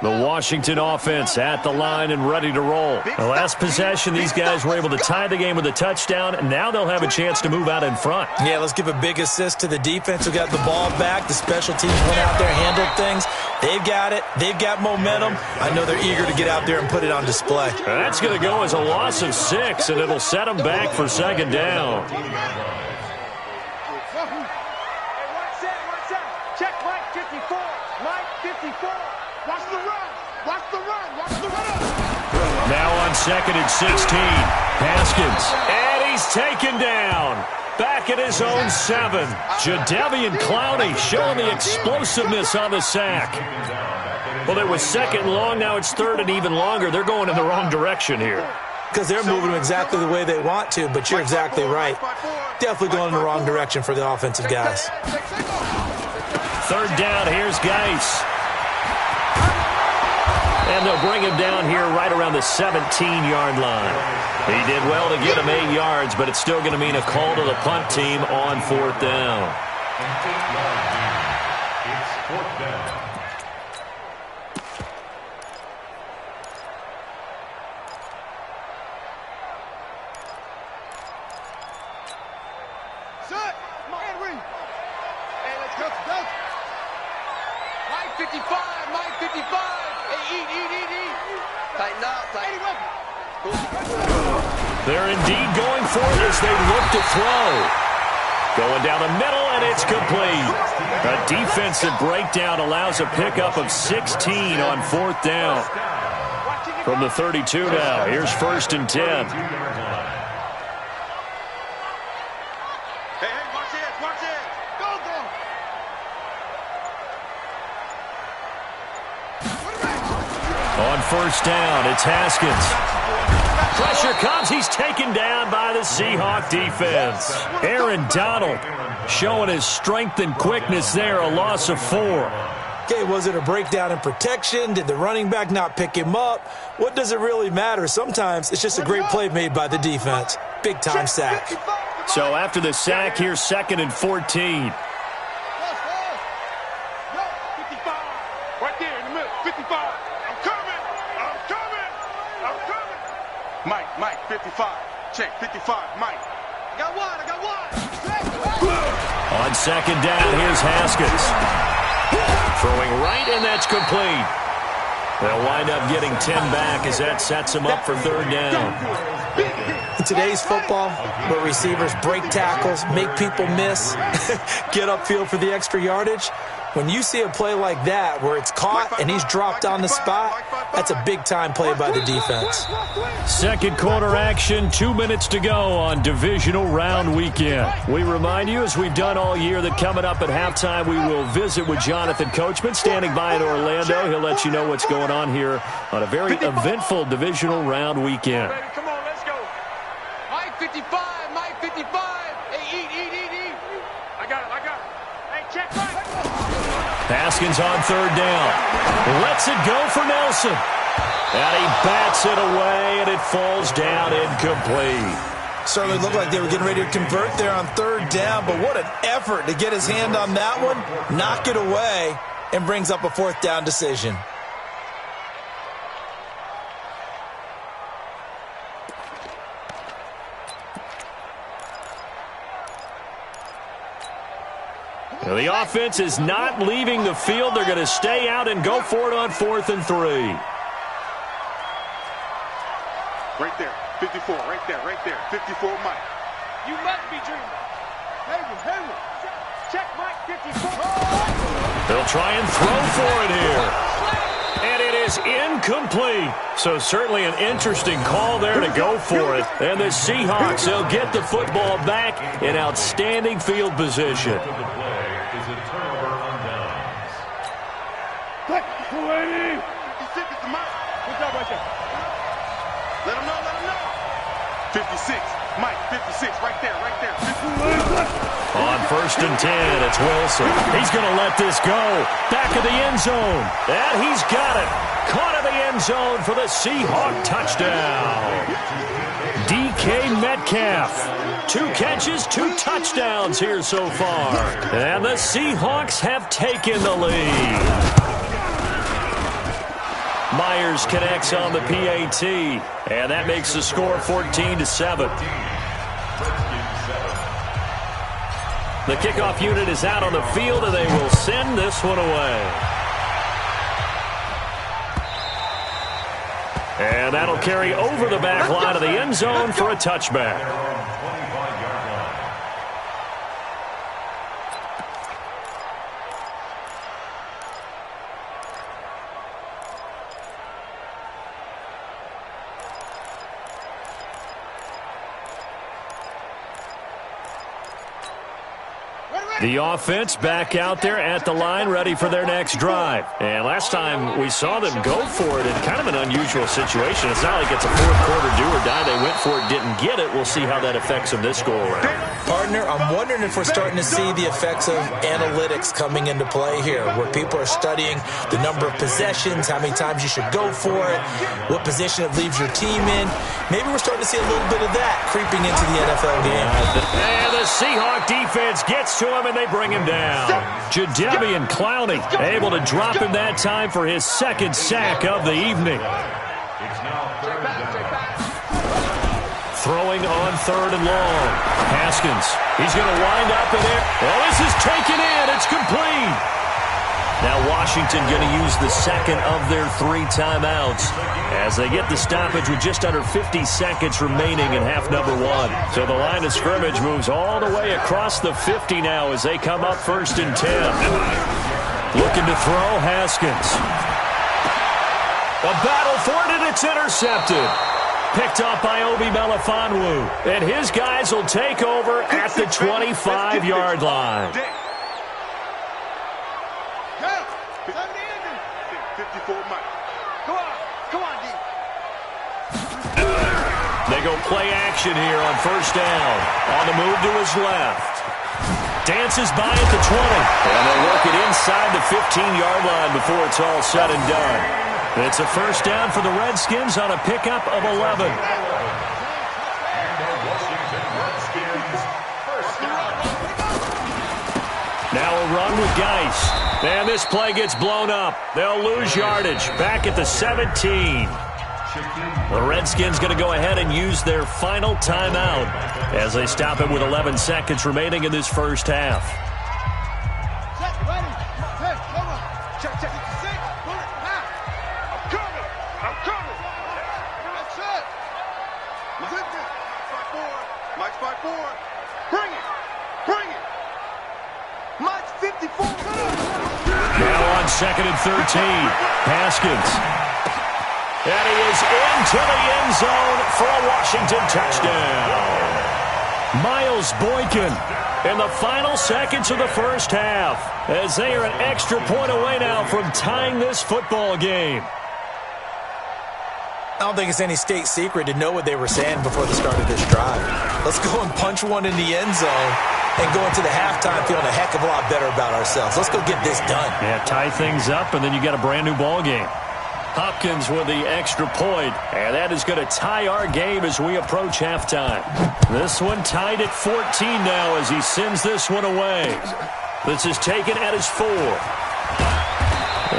A: The Washington offense at the line and ready to roll. The last possession, these guys were able to tie the game with a touchdown, and now they'll have a chance to move out in front.
D: Yeah, let's give a big assist to the defense who got the ball back. The special teams went out there, handled things. They've got it. They've got momentum. I know they're eager to get out there and put it on display.
A: That's going to go as a loss of 6, and it'll set them back for second down.
B: Hey, watch out. Check Mike 54. Mike 54. Watch the run. Watch the run. Watch the run.
A: Now on second and 16. Haskins. And he's taken down. Back at his own 7. Jadeveon Clowney showing the explosiveness on the sack. Well, it was second and long. Now it's third and even longer. They're going in the wrong direction here.
D: Because they're moving them exactly the way they want to, but you're exactly right. Definitely going in the wrong direction for the offensive guys.
A: Third down. Here's Geis. And they'll bring him down here right around the 17-yard line. He did well to get him 8 yards, but it's still going to mean a call to the punt team on 4th down.
C: It's 4th down.
B: Set. Henry. Hey, let's go. Mike 55. Mike 55. Hey, eat. Tighten up.
A: They're indeed going for it as they look to throw. Going down the middle, and it's complete. A defensive breakdown allows a pickup of 16 on 4th down. From the 32 now, here's 1st and 10.
B: watch it. Go, go.
A: On first down, it's Haskins. Pressure comes. He's taken down by the Seahawk defense. Aaron Donald showing his strength and quickness there, a loss of 4.
D: Okay, was it a breakdown in protection? Did the running back not pick him up? What does it really matter? Sometimes it's just a great play made by the defense. Big-time sack.
A: So after the sack, here's 2nd and 14.
B: Right there in the middle, 55. I'm coming. Mike, 55. Check, 55, Mike. I got one.
A: On 2nd down, here's Haskins. Throwing right, and that's complete. They'll wind up getting 10 back as that sets them up for 3rd down.
D: In today's football, where receivers break tackles, make people miss, get upfield for the extra yardage, when you see a play like that where it's caught and he's dropped on the spot, that's a big-time play by the defense.
A: Second quarter action, 2 minutes to go on divisional round weekend. We remind you, as we've done all year, that coming up at halftime, we will visit with Jonathan Coachman, standing by in Orlando. He'll let you know what's going on here on a very eventful divisional round weekend.
B: Come on, let's go. Mike 55. Hey, eat. I got it. Hey, check Mike.
A: Haskins on 3rd down. Lets it go for Nelson. And he bats it away, and it falls down incomplete.
D: Certainly looked like they were getting ready to convert there on 3rd down, but what an effort to get his hand on that one, knock it away, and brings up a 4th down decision.
A: Now, the offense is not leaving the field. They're going to stay out and go for it on 4th and 3.
B: Right there, 54, right there, 54, Mike. You must be dreaming. Hayward. Check Mike, 54.
A: They'll try and throw for it here. And it is incomplete. So certainly an interesting call there to go for it. And the Seahawks, they'll get the football back in outstanding field position.
C: The play is a turnover on downs.
B: 56 is the Mike. Good job right there. Let him know. 56, Mike, 56, right there. 56.
A: On 1st and 10, it's Wilson. He's going to let this go. Back of the end zone. And he's got it. Caught in the end zone for the Seahawk touchdown. DK Metcalf. 2 catches, 2 touchdowns here so far. And the Seahawks have taken the lead. Myers connects on the PAT, and that makes the score 14-7. The kickoff unit is out on the field, and they will send this one away. And that'll carry over the back line of the end zone for a touchback. The offense back out there at the line, ready for their next drive. And last time we saw them go for it in kind of an unusual situation. It's not like it's a 4th quarter do or die. They went for it, didn't get it. We'll see how that affects them this go-around.
D: Partner, I'm wondering if we're starting to see the effects of analytics coming into play here, where people are studying the number of possessions, how many times you should go for it, what position it leaves your team in. Maybe we're starting to see a little bit of that creeping into the NFL game.
A: And the Seahawk defense gets to him, and they bring him down. Jadeveon Clowney able to drop him that time for his 2nd sack of the evening.
C: It's now 3rd down.
A: Throwing on 3rd and long. Haskins. He's going to wind up in there. Oh, this is taken in. It's complete. Now Washington going to use the 2nd of their 3 timeouts as they get the stoppage with just under 50 seconds remaining in half number 1. So the line of scrimmage moves all the way across the 50 now as they come up 1st and 10. Looking to throw, Haskins. A battle for it, and it's intercepted. picked up by Obi Melifonwu. And his guys will take over at the 25-yard line.
B: 54 Mike. Come on, D.
A: They go play action here on first down. On the move to his left. Dances by at the 20. And they'll work it inside the 15-yard line before it's all said and done. It's a first down for the Redskins on a pickup of 11. Now a run with Geis. And this play gets blown up. They'll lose yardage back at the 17. The Redskins going to go ahead and use their final timeout as they stop it with 11 seconds remaining in this first half.
B: Check, ready. Hey, come on. Check. 6. I'm coming. That's it. Mike's 5-4. Bring it. Mike's 54.
A: Now on 2nd and 13. Haskins. And he is into the end zone for a Washington touchdown. Miles Boykin in the final seconds of the first half as they are an extra point away now from tying this football game.
D: I don't think it's any state secret to know what they were saying before the start of this drive. Let's go and punch one in the end zone and go into the halftime feeling a heck of a lot better about ourselves. Let's go get this done.
A: Yeah, tie things up, and then you got a brand-new ball game. Hopkins with the extra point, and that is going to tie our game as we approach halftime. This one tied at 14 now as he sends this one away. This is taken at his 4.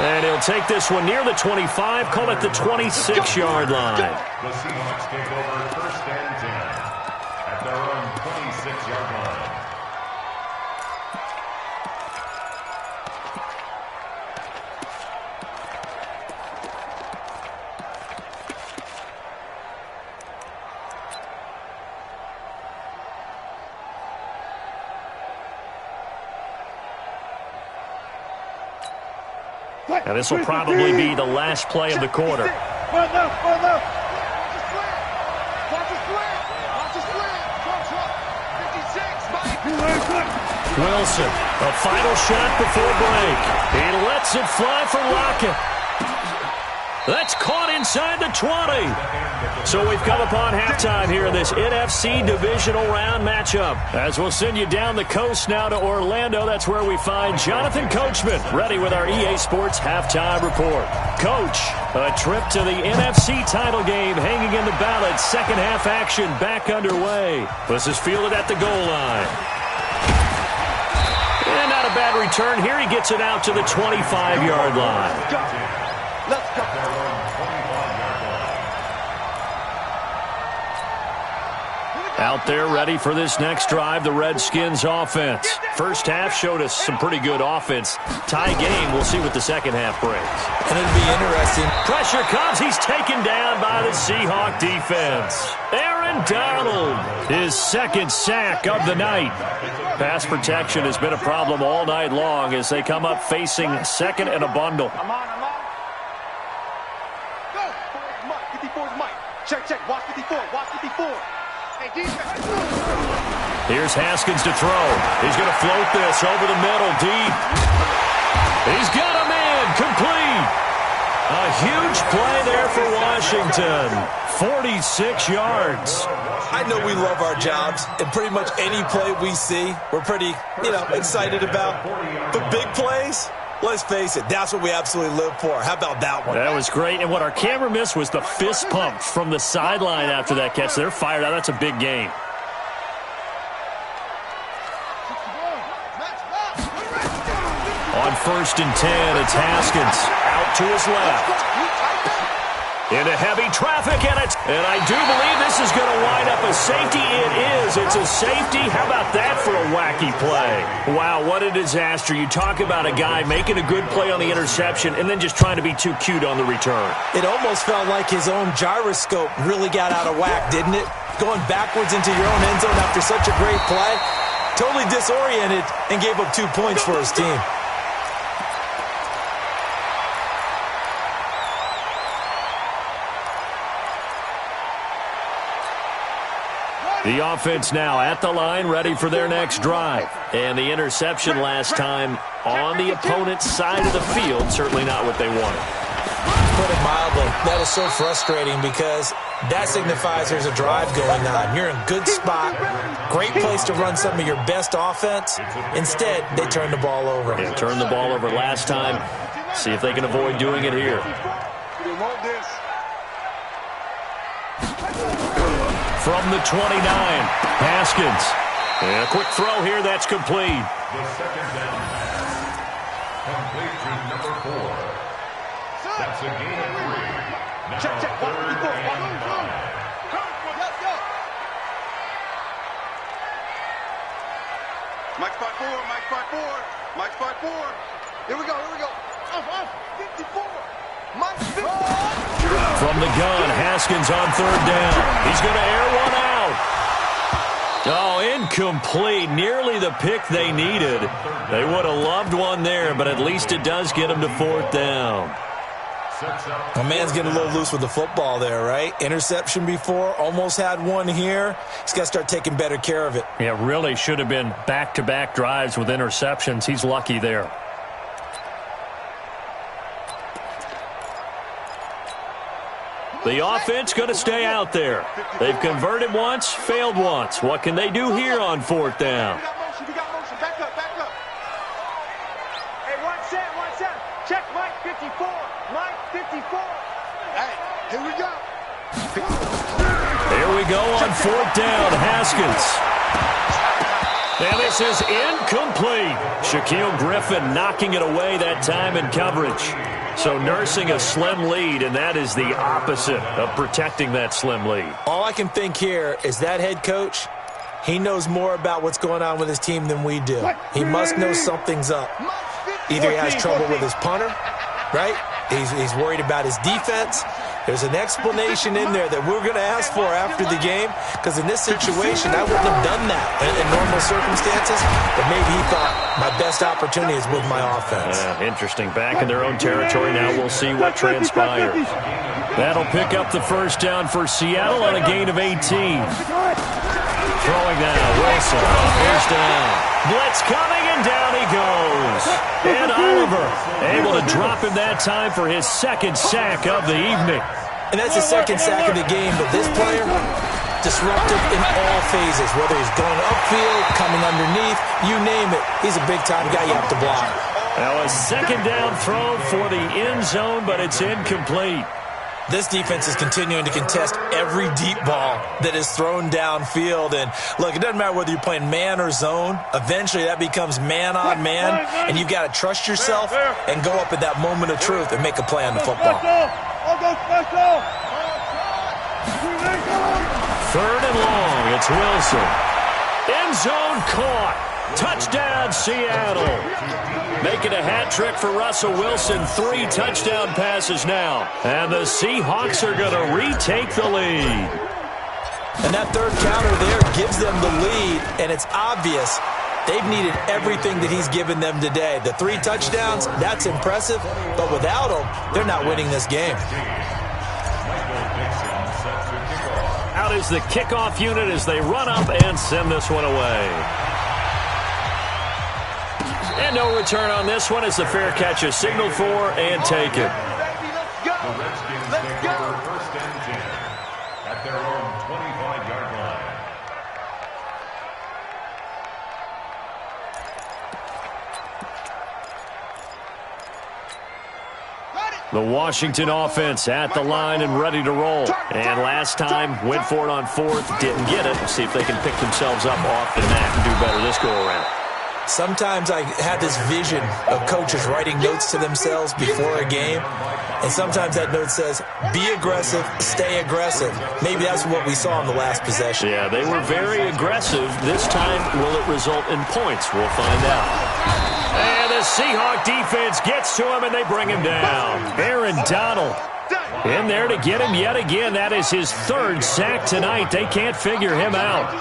A: And he'll take this one near the 25, call it the 26-yard line.
C: The Seahawks take over first and 10 at their own 26-yard line.
A: And this will probably be the last play of the quarter.
B: Watch the slant. 56, Mike.
A: Wilson, a final shot before break. He lets it fly for Lockett. That's caught inside the 20. So we've come upon halftime here in this NFC divisional round matchup. As we'll send you down the coast now to Orlando, that's where we find Jonathan Coachman, ready with our EA Sports halftime report. Coach, a trip to the NFC title game hanging in the balance. Second half action back underway. This is fielded at the goal line. And not a bad return here. He gets it out to the 25-yard line.
B: Let's go.
A: Out there ready for this next drive, the Redskins offense. First half showed us some pretty good offense. Tie game, we'll see what the second half brings.
D: And it'll be interesting.
A: Pressure comes, he's taken down by the Seahawk defense. Aaron Donald, his second sack of the night. Pass protection has been a problem all night long as they come up facing second and a bundle.
B: I'm on. Go. 54's Mike. Check. Watch 54.
A: Here's Haskins to throw. He's going to float this over the middle, deep. He's got a man, complete. A huge play there for Washington. 46 yards.
D: I know we love our jobs, and pretty much any play we see, we're pretty, excited about. But big plays, let's face it, that's what we absolutely live for. How about that one?
A: That was great, and what our camera missed was the fist pump from the sideline after that catch. They're fired out. That's a big game. On 1st and 10, it's Haskins out to his left. Into heavy traffic, and I do believe this is going to wind up a safety. It is. It's a safety. How about that for a wacky play? Wow, what a disaster. You talk about a guy making a good play on the interception and then just trying to be too cute on the return.
D: It almost felt like his own gyroscope really got out of whack, didn't it? Going backwards into your own end zone after such a great play. Totally disoriented and gave up 2 points for his team.
A: The offense now at the line, ready for their next drive. And the interception last time on the opponent's side of the field, certainly not what they wanted.
D: Put it mildly, that is so frustrating because that signifies there's a drive going on. You're in a good spot, great place to run some of your best offense. Instead, they turn the ball over.
A: Yeah, turned the ball over last time. See if they can avoid doing it here. From the 29, Haskins. And a quick throw here, that's complete.
C: The second down pass. Complete to number 4. That's a gain of 3. Now
B: Check.
C: third and 5.
B: Mike 5-4, Mike 5-4, Mike 5-4. Here we go. Off. 54. Mike 54.
A: From the gun, Haskins on third down. He's going to air one out. Oh, incomplete. Nearly the pick they needed. They would have loved one there, but at least it does get them to fourth down.
D: My man's getting a little loose with the football there, right? Interception before, almost had one here. He's got to start taking better care of it.
A: Yeah, really should have been back-to-back drives with interceptions. He's lucky there. The offense going to stay out there. They've converted once, failed once. What can they do here on fourth down?
B: We got motion. Back up. Hey, one set. Check Mike 54. Mike 54. Hey, here we go.
A: There we go on fourth down, Haskins. And this is incomplete. Shaquille Griffin knocking it away that time in coverage. So nursing a slim lead, and that is the opposite of protecting that slim lead.
D: All I can think here is that head coach, he knows more about what's going on with his team than we do. He must know something's up. Either he has trouble with his punter, right? He's worried about his defense. There's an explanation in there that we're going to ask for after the game, because in this situation, I wouldn't have done that in normal circumstances, but maybe he thought my best opportunity is with my offense.
A: Interesting. Back in their own territory now. We'll see what transpires. That'll pick up the first down for Seattle on a gain of 18. Throwing now, Wilson. First down. Blitz coming, and down he goes. And Oliver able to drop him that time for his second sack of the evening.
D: And that's his second sack of the game, but this player, disruptive in all phases, whether he's going upfield, coming underneath, you name it. He's a big-time guy you have to block.
A: Now a second down throw for the end zone, but it's incomplete.
D: This defense is continuing to contest every deep ball that is thrown downfield. And, look, it doesn't matter whether you're playing man or zone. Eventually that becomes man on man, and you've got to trust yourself and go up at that moment of truth and make a play on the football.
A: Third and long, it's Wilson. End zone caught. Touchdown, Seattle. Making a hat trick for Russell Wilson. 3 touchdown passes now. And the Seahawks are going to retake the lead.
D: And that third counter there gives them the lead, and it's obvious they've needed everything that he's given them today. The 3 touchdowns, that's impressive, but without him, they're not winning this game.
A: Out is the kickoff unit as they run up and send this one away. And no return on this one as the fair catch is signaled for and taken.
C: The Redskins take over first and 10 at their own 25-yard line.
A: The Washington offense at the line and ready to roll. And last time, went for it on fourth, didn't get it. We'll see if they can pick themselves up off the mat and do better this go-around.
D: Sometimes I have this vision of coaches writing notes to themselves before a game, and sometimes that note says, be aggressive, stay aggressive. Maybe that's what we saw in the last possession.
A: Yeah, they were very aggressive. This time, will it result in points? We'll find out. And the Seahawk defense gets to him, and they bring him down. Aaron Donald in there to get him yet again. That is his 3rd sack tonight. They can't figure him out.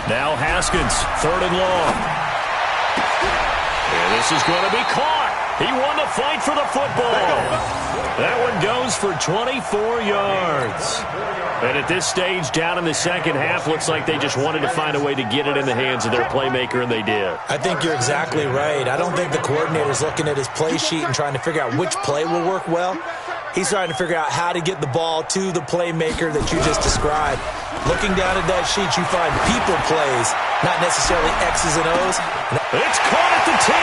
A: Now Haskins, 3rd and long. And this is going to be caught. He won the fight for the football. That one goes for 24 yards. And at this stage, down in the second half, looks like they just wanted to find a way to get it in the hands of their playmaker, and they did.
D: I think you're exactly right. I don't think the coordinator's looking at his play sheet and trying to figure out which play will work well. He's trying to figure out how to get the ball to the playmaker that you just described. Looking down at that sheet, you find people plays, not necessarily X's and O's.
A: It's caught at the 10.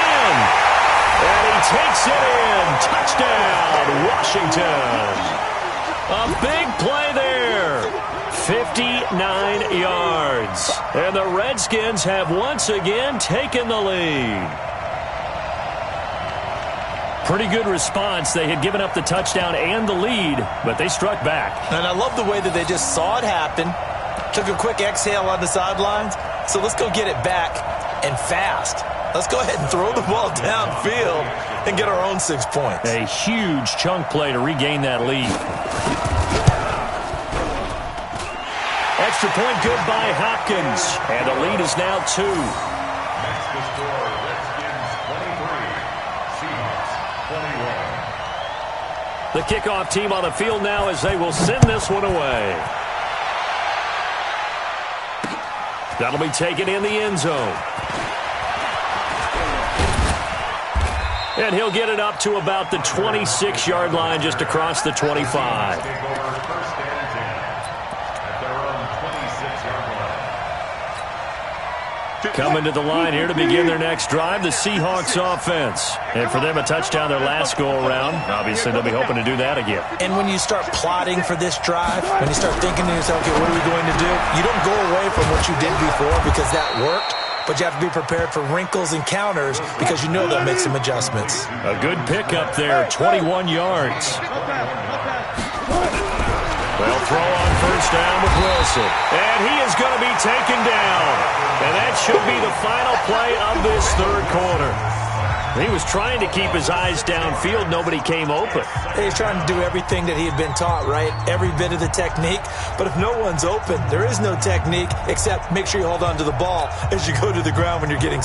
A: And he takes it in. Touchdown, Washington. A big play there. 59 yards. And the Redskins have once again taken the lead. Pretty good response. They had given up the touchdown and the lead, but they struck back.
D: And I love the way that they just saw it happen, took a quick exhale on the sidelines. So let's go get it back and fast. Let's go ahead and throw the ball downfield and get our own 6 points.
A: A huge chunk play to regain that lead. Extra point good by Hopkins. And the lead is now 2.
C: That's the score. Redskins 23, Seahawks 21.
A: The kickoff team on the field now as they will send this one away. That'll be taken in the end zone. And he'll get it up to about the 26-yard line, just across the 25. Coming to the line here to begin their next drive, the Seahawks offense. And for them, a touchdown their last go-around. Obviously, they'll be hoping to do that again.
D: And when you start plotting for this drive, when you start thinking to yourself, okay, what are we going to do? You don't go away from what you did before because that worked. But you have to be prepared for wrinkles and counters because you know they'll make some adjustments.
A: A good pickup there, 21 yards. They'll throw on first down with Wilson. And he is going to be taken down. And that should be the final play of this third quarter. He was trying to keep his eyes downfield. Nobody came open.
D: He's trying to do everything that he had been taught, right? Every bit of the technique. But if no one's open, there is no technique except make sure you hold on to the ball as you go to the ground when you're getting